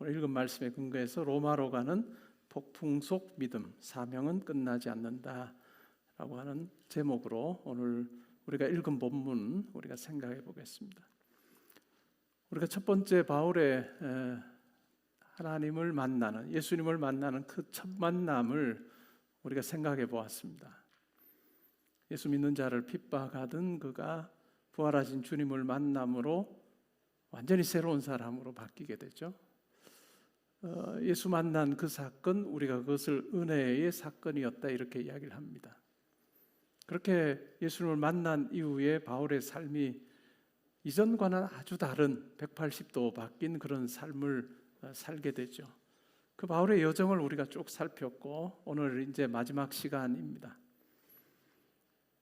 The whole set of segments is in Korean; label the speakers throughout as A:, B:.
A: 오늘 읽은 말씀에 근거해서 로마로 가는 폭풍 속 믿음, 사명은 끝나지 않는다 라고 하는 제목으로 오늘 우리가 읽은 본문 우리가 생각해 보겠습니다. 우리가 첫 번째 바울의 하나님을 만나는, 예수님을 만나는 그 첫 만남을 우리가 생각해 보았습니다. 예수 믿는 자를 핍박하던 그가 부활하신 주님을 만남으로 완전히 새로운 사람으로 바뀌게 되죠. 예수 만난 그 사건, 우리가 그것을 은혜의 사건이었다 이렇게 이야기를 합니다. 그렇게 예수님을 만난 이후에 바울의 삶이 이전과는 아주 다른 180도 바뀐 그런 삶을 살게 되죠. 그 바울의 여정을 우리가 쭉 살폈고 오늘 이제 마지막 시간입니다.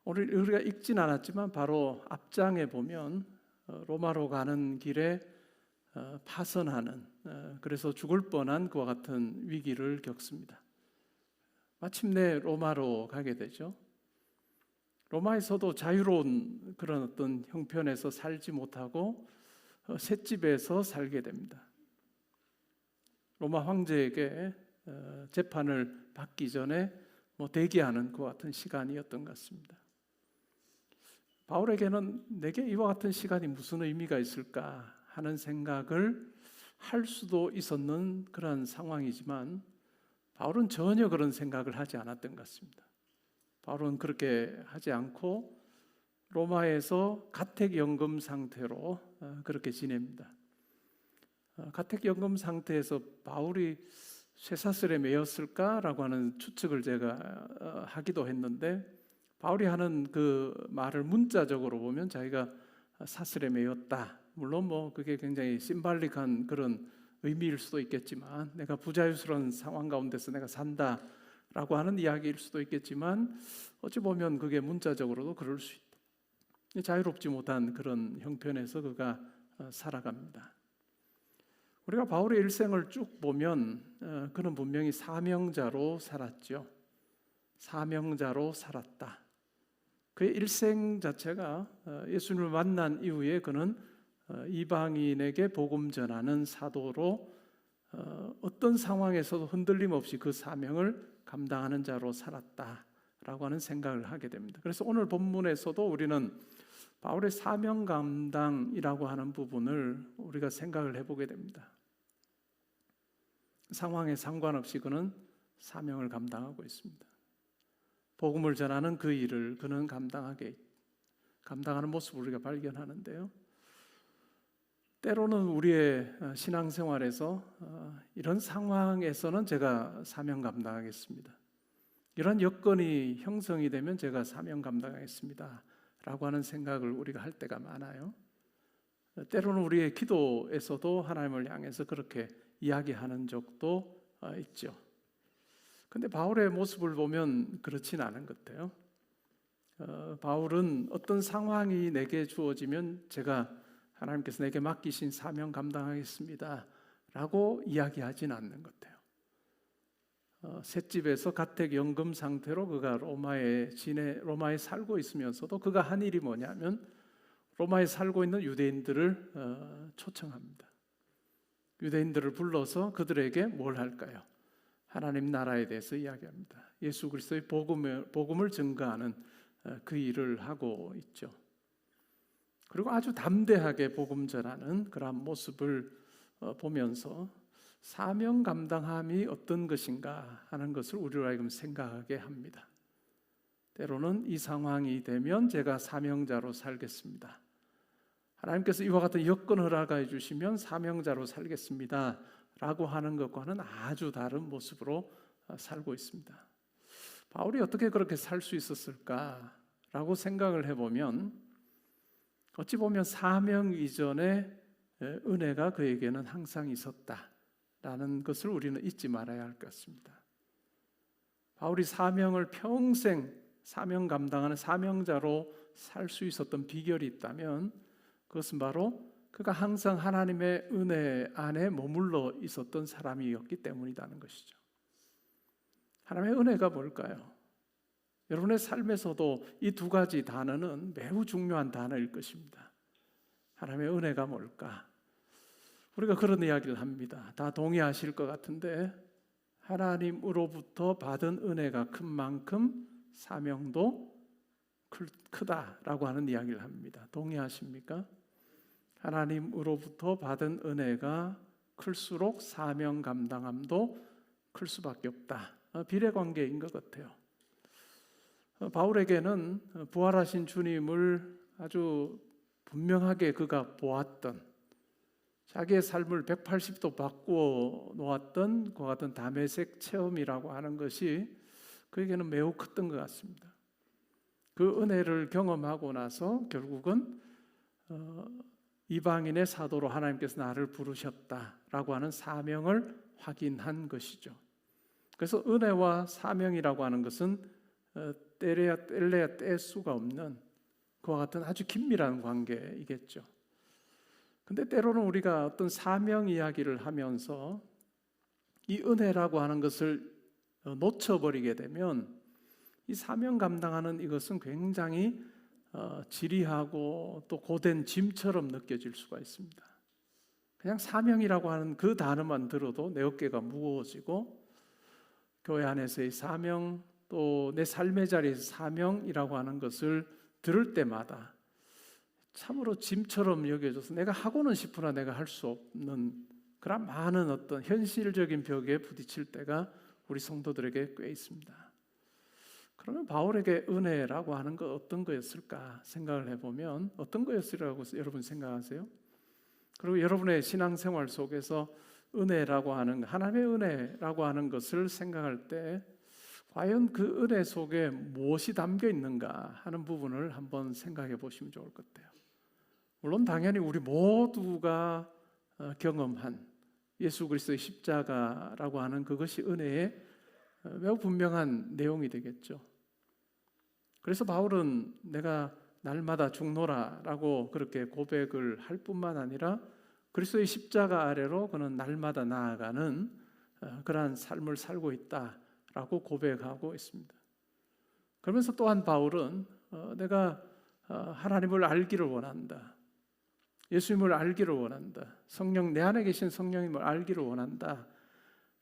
A: 오늘 우리가 읽진 않았지만 바로 앞장에 보면 로마로 가는 길에 파선하는, 그래서 죽을 뻔한 그와 같은 위기를 겪습니다. 마침내 로마로 가게 되죠. 로마에서도 자유로운 그런 어떤 형편에서 살지 못하고 셋집에서 살게 됩니다. 로마 황제에게 재판을 받기 전에 대기하는 그와 같은 시간이었던 것 같습니다. 바울에게는 내게 이와 같은 시간이 무슨 의미가 있을까 하는 생각을 할 수도 있었는 그런 상황이지만 바울은 전혀 그런 생각을 하지 않았던 것 같습니다. 바울은 그렇게 하지 않고 로마에서 가택연금 상태로 그렇게 지냅니다. 가택연금 상태에서 바울이 쇠사슬에 매였을까라고 하는 추측을 제가 하기도 했는데, 바울이 하는 그 말을 문자적으로 보면 자기가 사슬에 매였다. 물론 그게 굉장히 심발릭한 그런 의미일 수도 있겠지만, 내가 부자유스러운 상황 가운데서 내가 산다라고 하는 이야기일 수도 있겠지만, 어찌 보면 그게 문자적으로도 그럴 수 있다. 자유롭지 못한 그런 형편에서 그가 살아갑니다. 우리가 바울의 일생을 쭉 보면 그는 분명히 사명자로 살았죠. 사명자로 살았다. 그의 일생 자체가 예수님을 만난 이후에 그는 이방인에게 복음 전하는 사도로 어떤 상황에서도 흔들림 없이 그 사명을 감당하는 자로 살았다라고 하는 생각을 하게 됩니다. 그래서 오늘 본문에서도 우리는 바울의 사명 감당이라고 하는 부분을 우리가 생각을 해보게 됩니다. 상황에 상관없이 그는 사명을 감당하고 있습니다. 복음을 전하는 그 일을 그는 감당하는 모습을 우리가 발견하는데요. 때로는 우리의 신앙생활에서 이런 상황에서는 제가 사명 감당하겠습니다. 이런 여건이 형성이 되면 제가 사명 감당하겠습니다 라고 하는 생각을 우리가 할 때가 많아요. 때로는 우리의 기도에서도 하나님을 향해서 그렇게 이야기하는 적도 있죠. 근데 바울의 모습을 보면 그렇진 않은 것 같아요. 바울은 어떤 상황이 내게 주어지면 제가 하나님께서 내게 맡기신 사명 감당하겠습니다 라고 이야기하진 않는 것 같아요. 셋집에서 가택연금 상태로 그가 로마에 살고 있으면서도 그가 한 일이 뭐냐면 로마에 살고 있는 유대인들을 초청합니다. 유대인들을 불러서 그들에게 뭘 할까요? 하나님 나라에 대해서 이야기합니다. 예수 그리스도의 복음을 증거하는 그 일을 하고 있죠. 그리고 아주 담대하게 복음 전하는 그런 모습을 보면서 사명 감당함이 어떤 것인가 하는 것을 우리로 하여금 생각하게 합니다. 때로는 이 상황이 되면 제가 사명자로 살겠습니다. 하나님께서 이와 같은 여건을 허락해 주시면 사명자로 살겠습니다 라고 하는 것과는 아주 다른 모습으로 살고 있습니다. 바울이 어떻게 그렇게 살 수 있었을까라고 생각을 해보면 어찌 보면 사명 이전에 은혜가 그에게는 항상 있었다라는 것을 우리는 잊지 말아야 할 것 같습니다. 바울이 사명을 평생 사명 감당하는 사명자로 살 수 있었던 비결이 있다면 그것은 바로 그가 항상 하나님의 은혜 안에 머물러 있었던 사람이었기 때문이라는 것이죠. 하나님의 은혜가 뭘까요? 여러분의 삶에서도 이 두 가지 단어는 매우 중요한 단어일 것입니다. 하나님의 은혜가 뭘까? 우리가 그런 이야기를 합니다. 다 동의하실 것 같은데 하나님으로부터 받은 은혜가 큰 만큼 사명도 크다라고 하는 이야기를 합니다. 동의하십니까? 하나님으로부터 받은 은혜가 클수록 사명 감당함도 클 수밖에 없다. 비례관계인 것 같아요. 바울에게는 부활하신 주님을 아주 분명하게 그가 보았던, 자기의 삶을 180도 바꾸어 놓았던 그와 같은 다메섹 체험이라고 하는 것이 그에게는 매우 컸던 것 같습니다. 그 은혜를 경험하고 나서 결국은 이방인의 사도로 하나님께서 나를 부르셨다라고 하는 사명을 확인한 것이죠. 그래서 은혜와 사명이라고 하는 것은 뗄래야 뗄 수가 없는 그와 같은 아주 긴밀한 관계이겠죠. 근데 때로는 우리가 어떤 사명 이야기를 하면서 이 은혜라고 하는 것을 놓쳐버리게 되면 이 사명 감당하는 이것은 굉장히 지리하고 또 고된 짐처럼 느껴질 수가 있습니다. 그냥 사명이라고 하는 그 단어만 들어도 내 어깨가 무거워지고, 교회 안에서의 사명, 또 내 삶의 자리에서 사명이라고 하는 것을 들을 때마다 참으로 짐처럼 여겨져서 내가 하고는 싶으나 내가 할 수 없는 그런 많은 어떤 현실적인 벽에 부딪힐 때가 우리 성도들에게 꽤 있습니다. 그러면 바울에게 은혜라고 하는 것 어떤 거였을까 생각을 해보면 어떤 거였으리라고 여러분 생각하세요? 그리고 여러분의 신앙생활 속에서 은혜라고 하는, 하나님의 은혜라고 하는 것을 생각할 때 과연 그 은혜 속에 무엇이 담겨 있는가 하는 부분을 한번 생각해 보시면 좋을 것 같아요. 물론 당연히 우리 모두가 경험한 예수 그리스도의 십자가라고 하는 그것이 은혜의 매우 분명한 내용이 되겠죠. 그래서 바울은 내가 날마다 죽노라라고 그렇게 고백을 할 뿐만 아니라 그리스도의 십자가 아래로 그는 날마다 나아가는 그러한 삶을 살고 있다라고 고백하고 있습니다. 그러면서 또한 바울은 내가 하나님을 알기를 원한다, 예수님을 알기를 원한다, 성령, 내 안에 계신 성령님을 알기를 원한다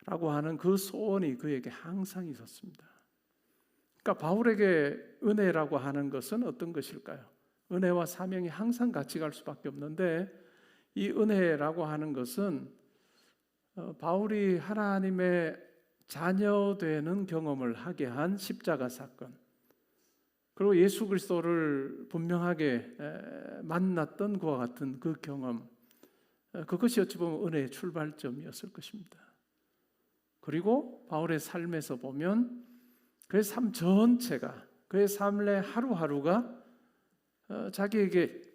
A: 라고 하는 그 소원이 그에게 항상 있었습니다. 그러니까 바울에게 은혜라고 하는 것은 어떤 것일까요? 은혜와 사명이 항상 같이 갈 수밖에 없는데, 이 은혜라고 하는 것은 바울이 하나님의 자녀되는 경험을 하게 한 십자가 사건, 그리고 예수 그리스도를 분명하게 만났던 그와 같은 그 경험, 그것이 어찌 보면 은혜의 출발점이었을 것입니다. 그리고 바울의 삶에서 보면 그의 삶 전체가, 그의 삶의 하루하루가 자기에게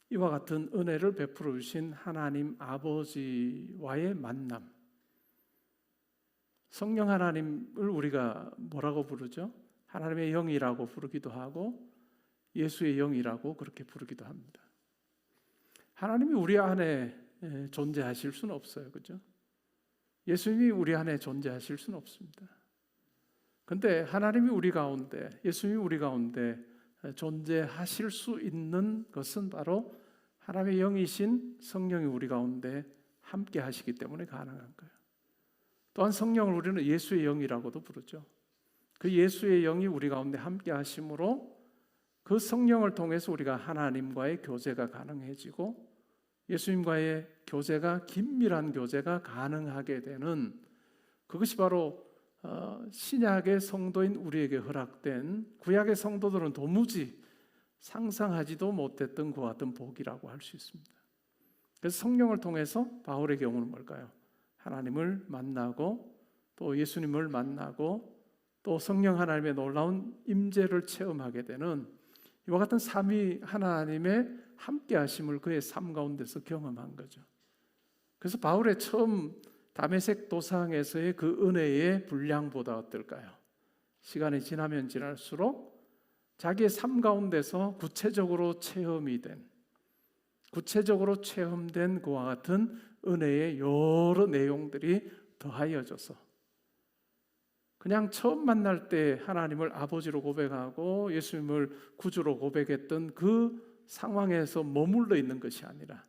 A: 이와 같은 은혜를 베풀어 주신 하나님 아버지와의 만남, 성령 하나님을 우리가 뭐라고 부르죠? 하나님의 영이라고 부르기도 하고 예수의 영이라고 그렇게 부르기도 합니다. 하나님이 우리 안에 존재하실 수는 없어요, 그죠? 예수님이 우리 안에 존재하실 수는 없습니다. 그런데 하나님이 우리 가운데, 예수님이 우리 가운데 존재하실 수 있는 것은 바로 하나님의 영이신 성령이 우리 가운데 함께 하시기 때문에 가능한 거예요. 또한 성령을 우리는 예수의 영이라고도 부르죠. 그 예수의 영이 우리 가운데 함께 하심으로 그 성령을 통해서 우리가 하나님과의 교제가 가능해지고 예수님과의 교제가, 긴밀한 교제가 가능하게 되는, 그것이 바로 신약의 성도인 우리에게 허락된, 구약의 성도들은 도무지 상상하지도 못했던 그와 같은 복이라고 할 수 있습니다. 그래서 성령을 통해서 바울의 경우는 뭘까요? 하나님을 만나고 또 예수님을 만나고 또 성령 하나님의 놀라운 임재를 체험하게 되는 이와 같은 삼위 하나님의 함께 하심을 그의 삶 가운데서 경험한 거죠. 그래서 바울의 처음 다메섹 도상에서의 그 은혜의 분량보다 어떨까요? 시간이 지나면 지날수록 자기의 삶 가운데서 구체적으로 체험된 그와 같은 은혜의 여러 내용들이 더하여져서 그냥 처음 만날 때 하나님을 아버지로 고백하고 예수님을 구주로 고백했던 그 상황에서 머물러 있는 것이 아니라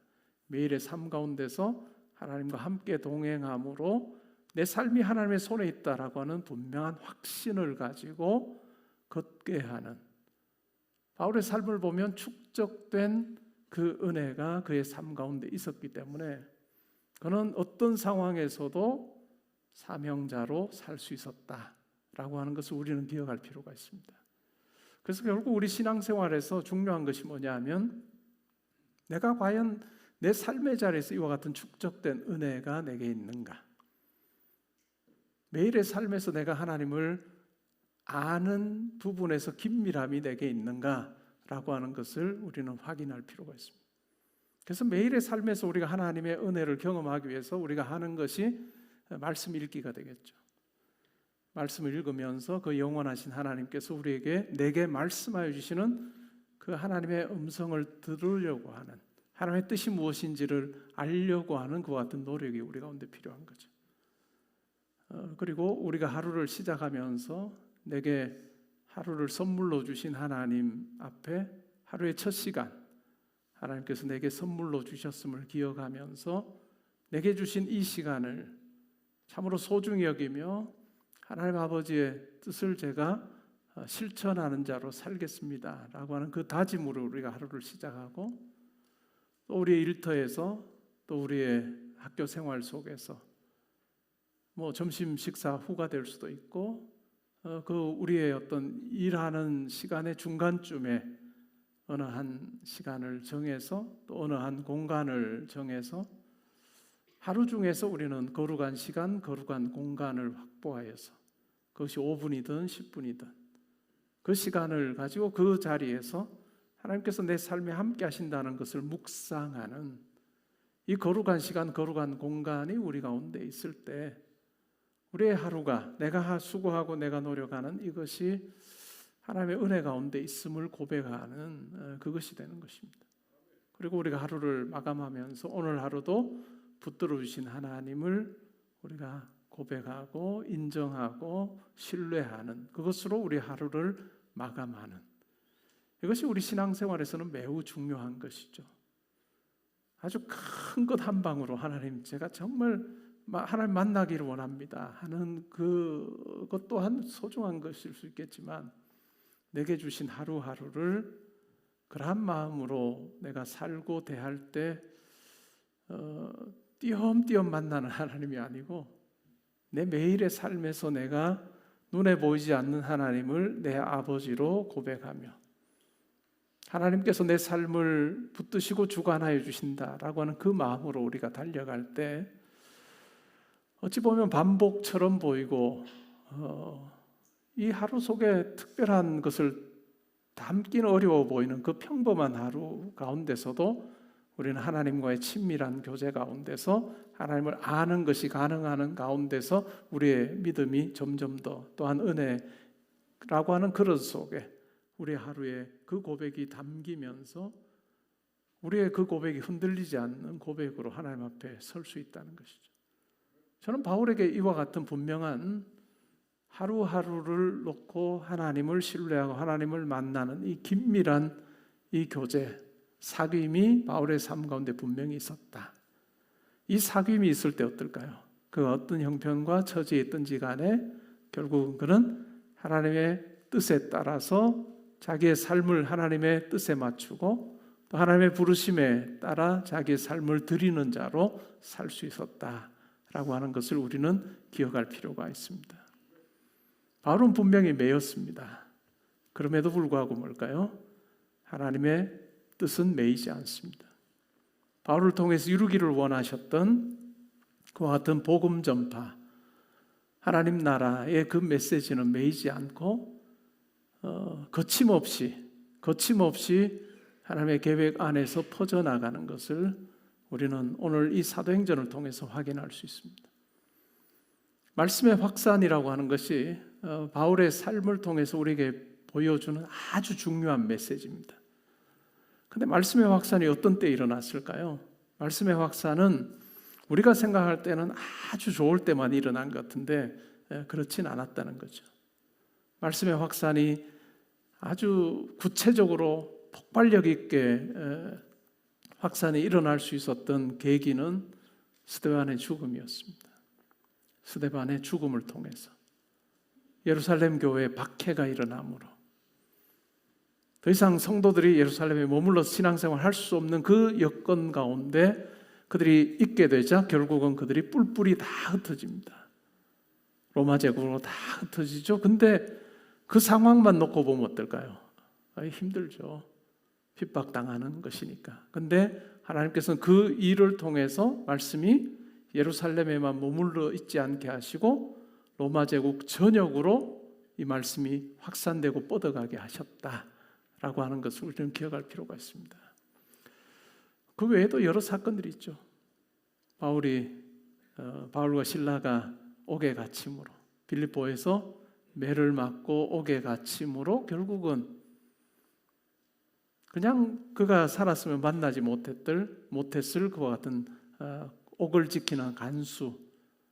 A: 매일의 삶 가운데서 하나님과 함께 동행함으로 내 삶이 하나님의 손에 있다라고 하는 분명한 확신을 가지고 걷게 하는, 바울의 삶을 보면 축적된 그 은혜가 그의 삶 가운데 있었기 때문에 그는 어떤 상황에서도 사명자로 살 수 있었다라고 하는 것을 우리는 기억할 필요가 있습니다. 그래서 결국 우리 신앙생활에서 중요한 것이 뭐냐 하면, 내가 과연 내 삶의 자리에서 이와 같은 축적된 은혜가 내게 있는가, 매일의 삶에서 내가 하나님을 아는 부분에서 긴밀함이 내게 있는가라고 하는 것을 우리는 확인할 필요가 있습니다. 그래서 매일의 삶에서 우리가 하나님의 은혜를 경험하기 위해서 우리가 하는 것이 말씀 읽기가 되겠죠. 말씀을 읽으면서 그 영원하신 하나님께서 내게 말씀하여 주시는 그 하나님의 음성을 들으려고 하는, 하나님의 뜻이 무엇인지를 알려고 하는 그와 같은 노력이 우리 가운데 필요한 거죠. 그리고 우리가 하루를 시작하면서 내게 하루를 선물로 주신 하나님 앞에 하루의 첫 시간, 하나님께서 내게 선물로 주셨음을 기억하면서 내게 주신 이 시간을 참으로 소중히 여기며 하나님 아버지의 뜻을 제가 실천하는 자로 살겠습니다 라고 하는 그 다짐으로 우리가 하루를 시작하고, 또 우리의 일터에서, 또 우리의 학교 생활 속에서, 점심 식사 후가 될 수도 있고, 우리의 어떤 일하는 시간의 중간쯤에 어느 한 시간을 정해서, 또 어느 한 공간을 정해서 하루 중에서 우리는 거룩한 시간, 거룩한 공간을 확보하여서, 그것이 5분이든 10분이든 그 시간을 가지고 그 자리에서 하나님께서 내 삶에 함께 하신다는 것을 묵상하는 이 거룩한 시간, 거룩한 공간이 우리 가운데 있을 때 우리의 하루가, 내가 수고하고 내가 노력하는 이것이 하나님의 은혜 가운데 있음을 고백하는 그것이 되는 것입니다. 그리고 우리가 하루를 마감하면서 오늘 하루도 붙들어 주신 하나님을 우리가 고백하고 인정하고 신뢰하는, 그것으로 우리 하루를 마감하는, 이것이 우리 신앙생활에서는 매우 중요한 것이죠. 아주 큰 것 한 방으로 하나님, 제가 정말 하나님 만나기를 원합니다 하는 그것 또한 소중한 것일 수 있겠지만, 내게 주신 하루하루를 그러한 마음으로 내가 살고 대할 때 띄엄띄엄 만나는 하나님이 아니고, 내 매일의 삶에서 내가 눈에 보이지 않는 하나님을 내 아버지로 고백하며 하나님께서 내 삶을 붙드시고 주관하여 주신다라고 하는 그 마음으로 우리가 달려갈 때, 어찌 보면 반복처럼 보이고 이 하루 속에 특별한 것을 담기는 어려워 보이는 그 평범한 하루 가운데서도 우리는 하나님과의 친밀한 교제 가운데서 하나님을 아는 것이 가능한 가운데서 우리의 믿음이 점점 더, 또한 은혜라고 하는 그릇 속에 우리 하루에 그 고백이 담기면서 우리의 그 고백이 흔들리지 않는 고백으로 하나님 앞에 설 수 있다는 것이죠. 저는 바울에게 이와 같은 분명한 하루하루를 놓고 하나님을 신뢰하고 하나님을 만나는 이 긴밀한 이 교제, 사귐이 바울의 삶 가운데 분명히 있었다. 이 사귐이 있을 때 어떨까요? 그 어떤 형편과 처지에 있든지 간에 결국은 그는 하나님의 뜻에 따라서 자기의 삶을 하나님의 뜻에 맞추고 또 하나님의 부르심에 따라 자기의 삶을 드리는 자로 살 수 있었다라고 하는 것을 우리는 기억할 필요가 있습니다. 바울은 분명히 매였습니다. 그럼에도 불구하고 뭘까요? 하나님의 뜻은 매이지 않습니다. 바울을 통해서 이루기를 원하셨던 그와 같은 복음 전파, 하나님 나라의 그 메시지는 매이지 않고 거침없이 하나님의 계획 안에서 퍼져나가는 것을 우리는 오늘 이 사도행전을 통해서 확인할 수 있습니다. 말씀의 확산이라고 하는 것이 바울의 삶을 통해서 우리에게 보여주는 아주 중요한 메시지입니다. 그런데 말씀의 확산이 어떤 때 일어났을까요? 말씀의 확산은 우리가 생각할 때는 아주 좋을 때만 일어난 것 같은데 그렇진 않았다는 거죠. 말씀의 확산이 아주 구체적으로 폭발력 있게 확산이 일어날 수 있었던 계기는 스데반의 죽음이었습니다. 스데반의 죽음을 통해서 예루살렘 교회에 박해가 일어나므로 더 이상 성도들이 예루살렘에 머물러서 신앙생활을 할 수 없는 그 여건 가운데 그들이 있게 되자 결국은 그들이 뿔뿔이 다 흩어집니다. 로마 제국으로 다 흩어지죠. 근데 그 상황만 놓고 보면 어떨까요? 힘들죠. 핍박당하는 것이니까. 근데 하나님께서는 그 일을 통해서 말씀이 예루살렘에만 머물러 있지 않게 하시고 로마 제국 전역으로 이 말씀이 확산되고 뻗어가게 하셨다라고 하는 것을 우리는 기억할 필요가 있습니다. 그 외에도 여러 사건들이 있죠. 바울과 실라가 옥에 갇힘으로, 빌립보에서 매를 맞고 옥에 갇힘으로 결국은 그냥 그가 살았으면 만나지 못했을 그와 같은 옥을 지키는 간수,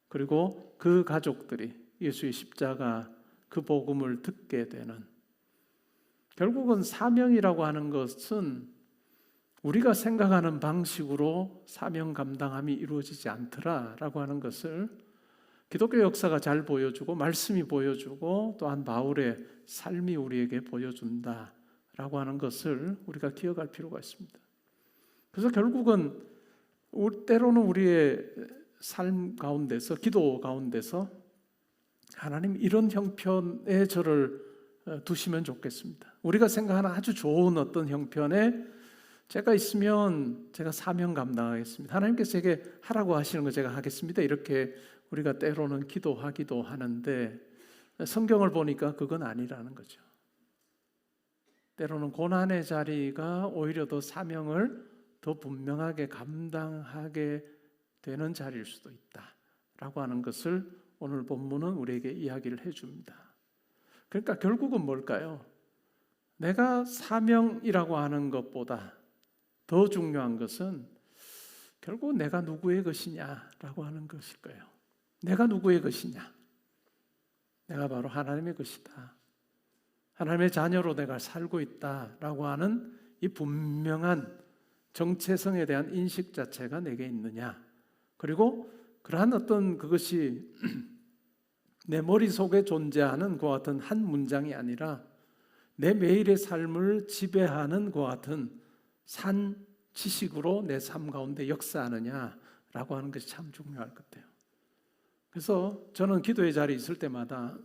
A: 그리고 그 가족들이 예수의 십자가 그 복음을 듣게 되는, 결국은 사명이라고 하는 것은 우리가 생각하는 방식으로 사명 감당함이 이루어지지 않더라라고 하는 것을 기독교 역사가 잘 보여주고 말씀이 보여주고 또한 바울의 삶이 우리에게 보여준다라고 하는 것을 우리가 기억할 필요가 있습니다. 그래서 결국은 때로는 우리의 삶 가운데서, 기도 가운데서 하나님 이런 형편에 저를 두시면 좋겠습니다. 우리가 생각하는 아주 좋은 어떤 형편에 제가 있으면 제가 사명 감당하겠습니다. 하나님께서 제게 하라고 하시는 거 제가 하겠습니다. 이렇게 우리가 때로는 기도하기도 하는데 성경을 보니까 그건 아니라는 거죠. 때로는 고난의 자리가 오히려 더 사명을 더 분명하게 감당하게 되는 자리일 수도 있다라고 하는 것을 오늘 본문은 우리에게 이야기를 해줍니다. 그러니까 결국은 뭘까요? 내가 사명이라고 하는 것보다 더 중요한 것은 결국 내가 누구의 것이냐라고 하는 것일 거예요. 내가 누구의 것이냐? 내가 바로 하나님의 것이다. 하나님의 자녀로 내가 살고 있다라고 하는 이 분명한 정체성에 대한 인식 자체가 내게 있느냐? 그리고 그러한 어떤 그것이 내 머릿속에 존재하는 그와 같은 한 문장이 아니라 내 매일의 삶을 지배하는 그와 같은 산 지식으로 내 삶 가운데 역사하느냐라고 하는 것이 참 중요할 것 같아요. 그래서 저는 기도의 자리에 있을 때마다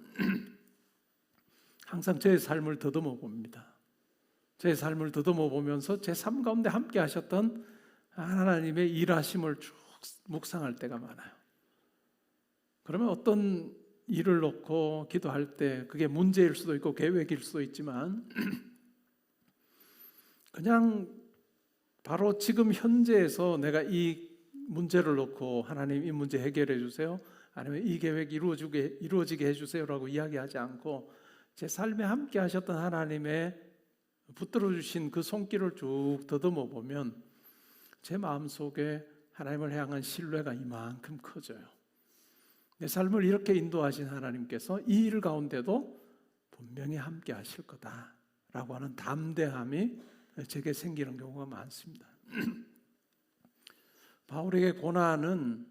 A: 항상 제 삶을 더듬어 봅니다. 제 삶을 더듬어 보면서 제 삶 가운데 함께 하셨던 하나님의 일하심을 쭉 묵상할 때가 많아요. 그러면 어떤 일을 놓고 기도할 때 그게 문제일 수도 있고 계획일 수도 있지만 그냥 바로 지금 현재에서 내가 이 문제를 놓고 하나님 이 문제 해결해 주세요, 아니면 이 계획 이루어지게 해주세요라고 이야기하지 않고 제 삶에 함께 하셨던 하나님의 붙들어 주신 그 손길을 쭉 더듬어 보면 제 마음속에 하나님을 향한 신뢰가 이만큼 커져요. 내 삶을 이렇게 인도하신 하나님께서 이 일 가운데도 분명히 함께 하실 거다라고 하는 담대함이 제게 생기는 경우가 많습니다. 바울에게 고난은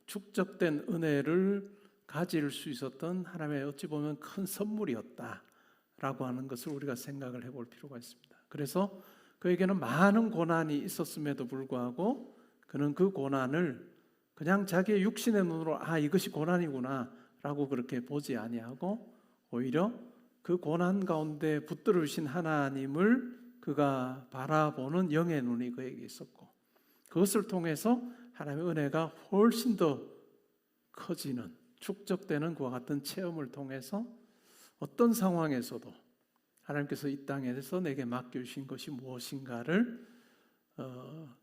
A: 축적된 은혜를 가질 수 있었던 하나님의 어찌 보면 큰 선물이었다라고 하는 것을 우리가 생각을 해볼 필요가 있습니다. 그래서 그에게는 많은 고난이 있었음에도 불구하고 그는 그 고난을 그냥 자기의 육신의 눈으로 이것이 고난이구나 라고 그렇게 보지 아니하고 오히려 그 고난 가운데 붙들어 주신 하나님을 그가 바라보는 영의 눈이 그에게 있었고 그것을 통해서 하나님의 은혜가 훨씬 더 커지는 축적되는 그와 같은 체험을 통해서 어떤 상황에서도 하나님께서 이 땅에서 내게 맡겨주신 것이 무엇인가를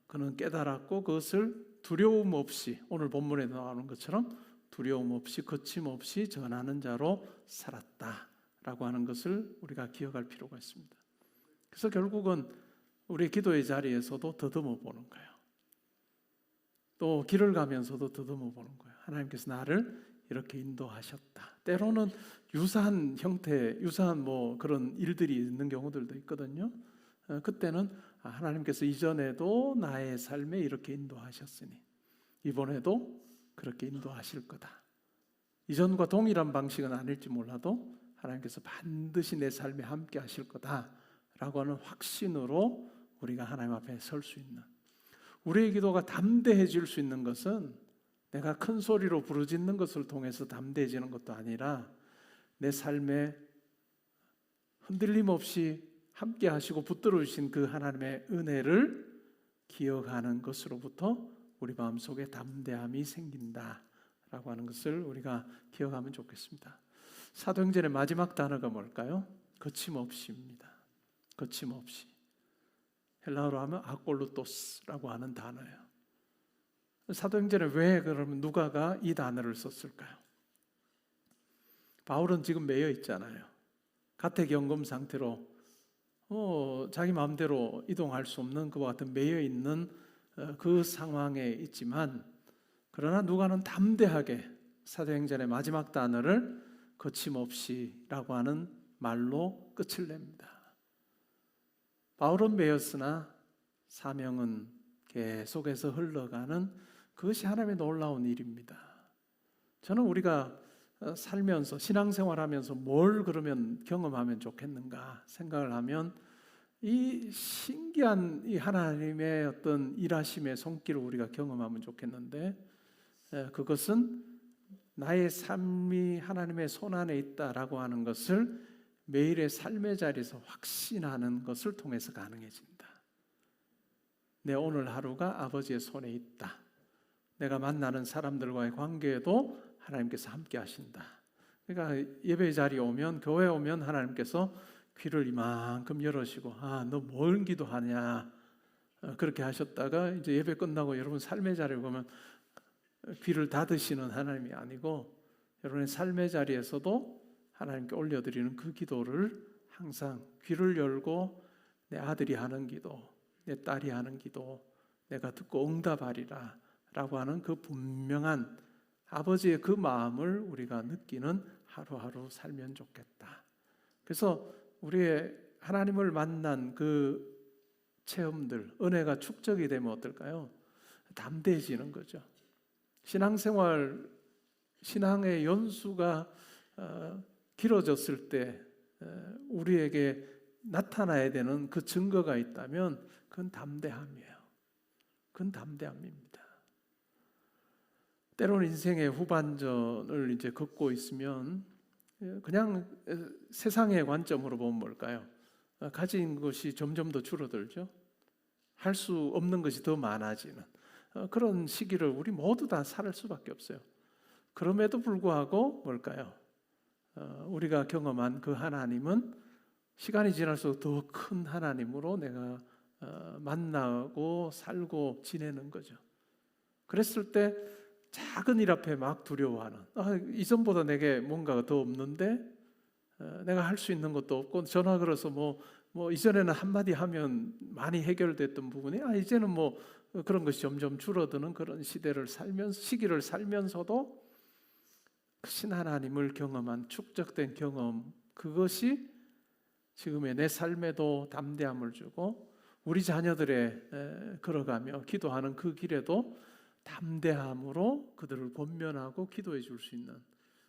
A: 그는 깨달았고 그것을 두려움 없이 오늘 본문에 나오는 것처럼 두려움 없이 거침없이 전하는 자로 살았다라고 하는 것을 우리가 기억할 필요가 있습니다. 그래서 결국은 우리 기도의 자리에서도 더듬어 보는 거예요. 또 길을 가면서도 더듬어 보는 거예요. 하나님께서 나를 이렇게 인도하셨다. 때로는 유사한 형태, 유사한 그런 일들이 있는 경우들도 있거든요. 그때는 하나님께서 이전에도 나의 삶에 이렇게 인도하셨으니 이번에도 그렇게 인도하실 거다. 이전과 동일한 방식은 아닐지 몰라도 하나님께서 반드시 내 삶에 함께 하실 거다라고 하는 확신으로 우리가 하나님 앞에 설 수 있는, 우리의 기도가 담대해질 수 있는 것은 내가 큰 소리로 부르짖는 것을 통해서 담대해지는 것도 아니라 내 삶에 흔들림 없이 함께 하시고 붙들어 주신 그 하나님의 은혜를 기억하는 것으로부터 우리 마음속에 담대함이 생긴다라고 하는 것을 우리가 기억하면 좋겠습니다. 사도행전의 마지막 단어가 뭘까요? 거침없이입니다. 거침없이. 헬라어로 하면 아꼴루토스라고 하는 단어예요. 사도행전에 왜 그러면 누가가 이 단어를 썼을까요? 바울은 지금 매여 있잖아요. 가택연금 상태로 자기 마음대로 이동할 수 없는 그와 같은 매여 있는 그 상황에 있지만, 그러나 누가는 담대하게 사도행전의 마지막 단어를 거침없이라고 하는 말로 끝을 냅니다. 바울은 매였으나 사명은 계속해서 흘러가는 그것이 하나님의 놀라운 일입니다. 저는 우리가 살면서 신앙생활하면서 뭘 그러면 경험하면 좋겠는가 생각을 하면, 이 신기한 이 하나님의 어떤 일하심의 손길을 우리가 경험하면 좋겠는데, 그것은 나의 삶이 하나님의 손안에 있다라고 하는 것을 매일의 삶의 자리에서 확신하는 것을 통해서 가능해진다. 내 오늘 하루가 아버지의 손에 있다. 내가 만나는 사람들과의 관계에도 하나님께서 함께 하신다. 그러니까 예배 자리에 오면, 교회에 오면 하나님께서 귀를 이만큼 열으시고, 너 뭘 기도하냐, 그렇게 하셨다가 이제 예배 끝나고 여러분 삶의 자리에 보면 귀를 닫으시는 하나님이 아니고, 여러분의 삶의 자리에서도 하나님께 올려드리는 그 기도를 항상 귀를 열고, 내 아들이 하는 기도, 내 딸이 하는 기도 내가 듣고 응답하리라 라고 하는 그 분명한 아버지의 그 마음을 우리가 느끼는 하루하루 살면 좋겠다. 그래서 우리의 하나님을 만난 그 체험들, 은혜가 축적이 되면 어떨까요? 담대해지는 거죠. 신앙생활, 신앙의 연수가 길어졌을 때 우리에게 나타나야 되는 그 증거가 있다면 그건 담대함이에요. 그건 담대함입니다. 때로는 인생의 후반전을 이제 걷고 있으면 그냥 세상의 관점으로 보면 뭘까요? 가진 것이 점점 더 줄어들죠. 할 수 없는 것이 더 많아지는 그런 시기를 우리 모두 다 살 수밖에 없어요. 그럼에도 불구하고 뭘까요? 우리가 경험한 그 하나님은 시간이 지날수록 더 큰 하나님으로 내가 만나고 살고 지내는 거죠. 그랬을 때 작은 일 앞에 막 두려워하는, 이전보다 내게 뭔가가 더 없는데, 내가 할 수 있는 것도 없고, 전화 걸어서 뭐 이전에는 한마디 하면 많이 해결됐던 부분이 이제는 그런 것이 점점 줄어드는 그런 시기를 살면서도 신 하나님을 경험한 축적된 경험, 그것이 지금의 내 삶에도 담대함을 주고, 우리 자녀들의 걸어가며 기도하는 그 길에도 담대함으로 그들을 권면하고 기도해 줄 수 있는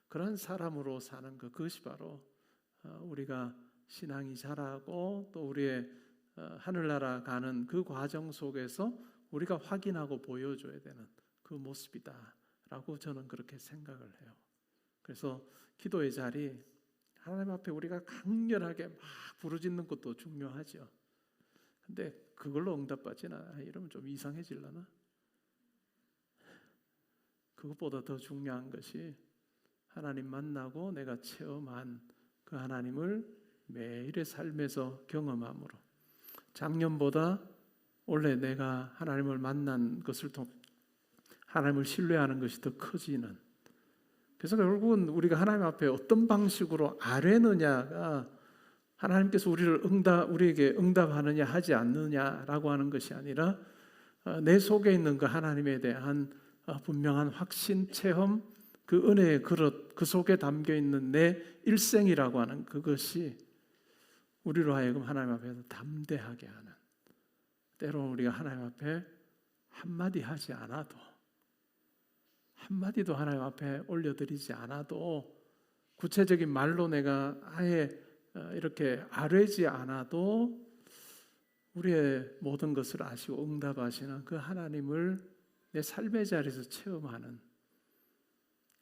A: 그런 사람으로 사는 것, 그것이 바로 우리가 신앙이 자라고 또 우리의 하늘나라 가는 그 과정 속에서 우리가 확인하고 보여줘야 되는 그 모습이다라고 저는 그렇게 생각을 해요. 그래서 기도의 자리, 하나님 앞에 우리가 강렬하게 막 부르짖는 것도 중요하죠. 근데 그걸로 응답받지나 이러면 좀 이상해질라나? 그것보다 더 중요한 것이 하나님 만나고 내가 체험한 그 하나님을 매일의 삶에서 경험함으로, 작년보다 올해 내가 하나님을 만난 것을 통해 하나님을 신뢰하는 것이 더 커지는, 그래서 결국은 우리가 하나님 앞에 어떤 방식으로 아뢰느냐가 하나님께서 우리에게 응답하느냐 하지 않느냐라고 하는 것이 아니라, 내 속에 있는 그 하나님에 대한 분명한 확신, 체험, 그 은혜의 그릇, 그 속에 담겨 있는 내 일생이라고 하는 그것이 우리로 하여금 하나님 앞에서 담대하게 하는, 때로는 우리가 하나님 앞에 한마디 하지 않아도 한마디도 하나님 앞에 올려드리지 않아도, 구체적인 말로 내가 아예 이렇게 아뢰지 않아도 우리의 모든 것을 아시고 응답하시는 그 하나님을 내 삶의 자리에서 체험하는,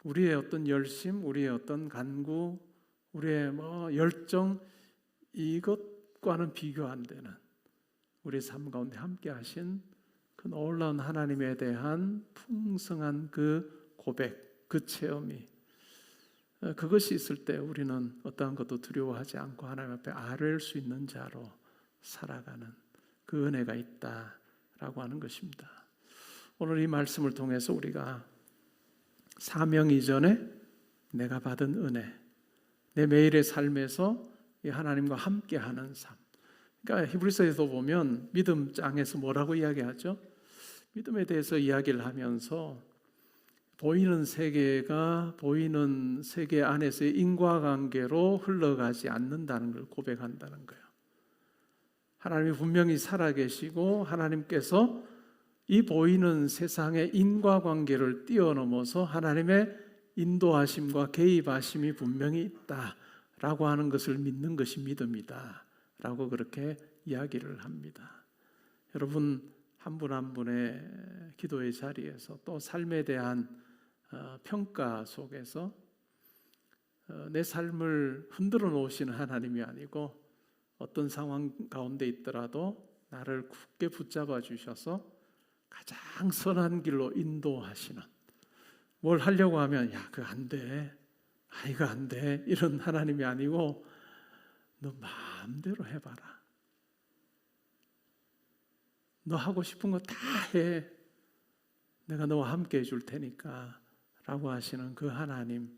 A: 우리의 어떤 열심, 우리의 어떤 간구, 우리의 열정, 이것과는 비교 안 되는 우리 삶 가운데 함께 하신 그 놀라운 하나님에 대한 풍성한 그 고백, 그 체험이, 그것이 있을 때 우리는 어떠한 것도 두려워하지 않고 하나님 앞에 아뢰일 수 있는 자로 살아가는 그 은혜가 있다라고 하는 것입니다. 오늘 이 말씀을 통해서 우리가 사명 이전에 내가 받은 은혜, 내 매일의 삶에서 이 하나님과 함께하는 삶. 그러니까 히브리서에도 보면 믿음 장에서 뭐라고 이야기하죠? 믿음에 대해서 이야기를 하면서 보이는 세계가 보이는 세계 안에서의 인과관계로 흘러가지 않는다는 걸 고백한다는 거예요. 하나님이 분명히 살아계시고 하나님께서 이 보이는 세상의 인과관계를 뛰어넘어서 하나님의 인도하심과 개입하심이 분명히 있다라고 하는 것을 믿는 것이 믿음이다 라고 그렇게 이야기를 합니다. 여러분 한 분 한 분의 기도의 자리에서 또 삶에 대한 평가 속에서 내 삶을 흔들어 놓으시는 하나님이 아니고 어떤 상황 가운데 있더라도 나를 굳게 붙잡아 주셔서 가장 선한 길로 인도하시는, 뭘 하려고 하면 야 그거 안 돼, 이거 안 돼, 이런 하나님이 아니고 너 마음대로 해봐라, 너 하고 싶은 거 다 해, 내가 너와 함께 해줄 테니까 라고 하시는 그 하나님,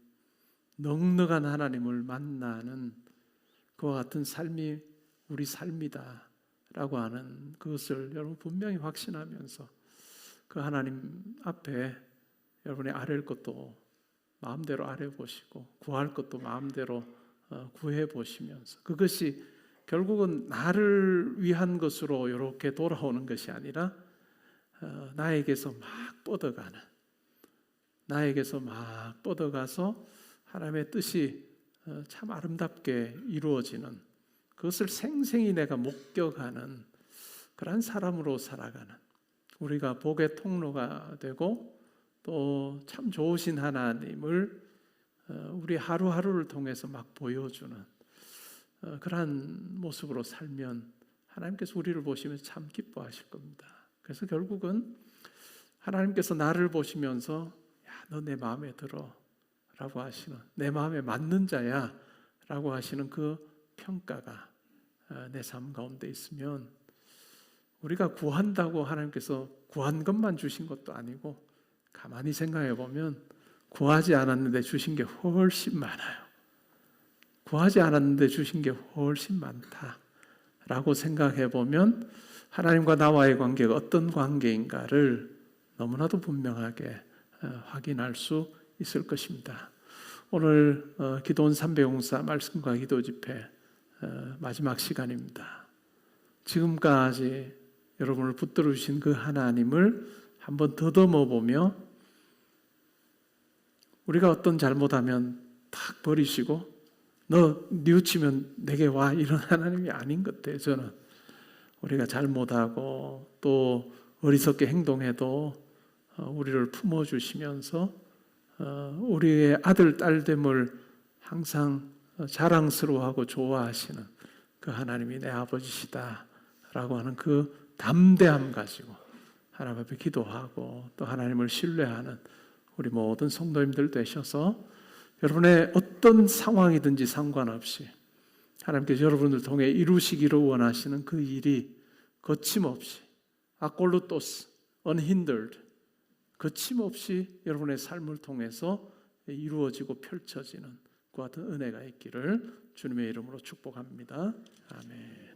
A: 넉넉한 하나님을 만나는 그와 같은 삶이 우리 삶이다 라고 하는 그것을 여러분 분명히 확신하면서 그 하나님 앞에 여러분이 아뢰일 것도 마음대로 아뢰보시고 구할 것도 마음대로 구해보시면서, 그것이 결국은 나를 위한 것으로 이렇게 돌아오는 것이 아니라 나에게서 막 뻗어가는, 나에게서 막 뻗어가서 하나님의 뜻이 참 아름답게 이루어지는, 그것을 생생히 내가 목격하는 그런 사람으로 살아가는, 우리가 복의 통로가 되고 또 참 좋으신 하나님을 우리 하루하루를 통해서 막 보여주는 그러한 모습으로 살면 하나님께서 우리를 보시면서 참 기뻐하실 겁니다. 그래서 결국은 하나님께서 나를 보시면서 야, 너 내 마음에 들어 라고 하시는, 내 마음에 맞는 자야 라고 하시는 그 평가가 내 삶 가운데 있으면, 우리가 구한다고 하나님께서 구한 것만 주신 것도 아니고 가만히 생각해 보면 구하지 않았는데 주신 게 훨씬 많아요. 구하지 않았는데 주신 게 훨씬 많다라고 생각해 보면 하나님과 나와의 관계가 어떤 관계인가를 너무나도 분명하게 확인할 수 있을 것입니다. 오늘 기도원 300용사 말씀과 기도 집회 마지막 시간입니다. 지금까지 여러분을 붙들어 주신 그 하나님을 한번 더듬어 보며, 우리가 어떤 잘못하면 탁 버리시고 너 뉘우치면 내게 와, 이런 하나님이 아닌 것 같아요. 저는 우리가 잘못하고 또 어리석게 행동해도 우리를 품어주시면서 우리의 아들 딸됨을 항상 자랑스러워하고 좋아하시는 그 하나님이 내 아버지시다라고 하는 그 담대함 가지고 하나님 앞에 기도하고 또 하나님을 신뢰하는 우리 모든 성도님들 되셔서 여러분의 어떤 상황이든지 상관없이 하나님께서 여러분을 통해 이루시기를 원하시는 그 일이 거침없이 아꼴루토스, unhindered, 거침없이 여러분의 삶을 통해서 이루어지고 펼쳐지는 그 같은 은혜가 있기를 주님의 이름으로 축복합니다. 아멘.